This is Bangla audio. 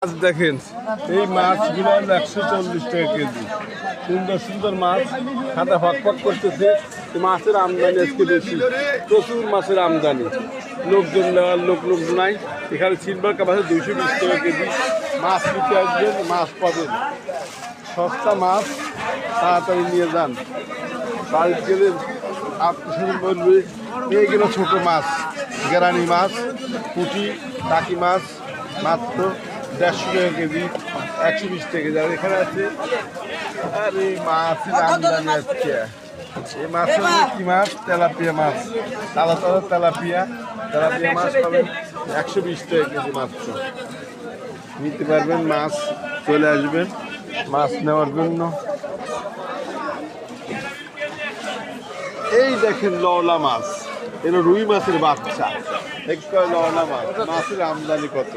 মাছ দেখেন, এই মাছগুলো 140 টাকা কেজি। সুন্দর সুন্দর মাছ খাতা ফকফক করতেছে। মাছের আমদানি আজকে বেশি, প্রচুর মাছের আমদানি। লোকজন নেওয়ার লোক নাই। এখানে সিলভার কাপ আছে 220 টাকা কেজি। মাছ নিতে আসবেন, মাছ পাবেন সস্তা মাছ, তাড়াতাড়ি নিয়ে যান। বাড়িতে গেলে আপনি বলবে এইগুলো ছোটো মাছ, গেরানি মাছ, পুঁটি, টাকি মাছ মাত্র 150 টাকা কেজি, 120 টাকা কেজি। আর এখানে আছে আর এই মাছের আমদানি আজকে। এই মাছের কি মাছ? তেলাপিয়া মাছ, তালা তালা তেলাপিয়া মাছ পাবেন 120 টাকা কেজি মাত্র। নিতে পারবেন, মাছ চলে আসবেন মাছ নেওয়ার জন্য। এই দেখেন লওলা মাছ, এটা রুই মাছের বাচ্চা। এক লওলা মাছ, মাছের আমদানি কত!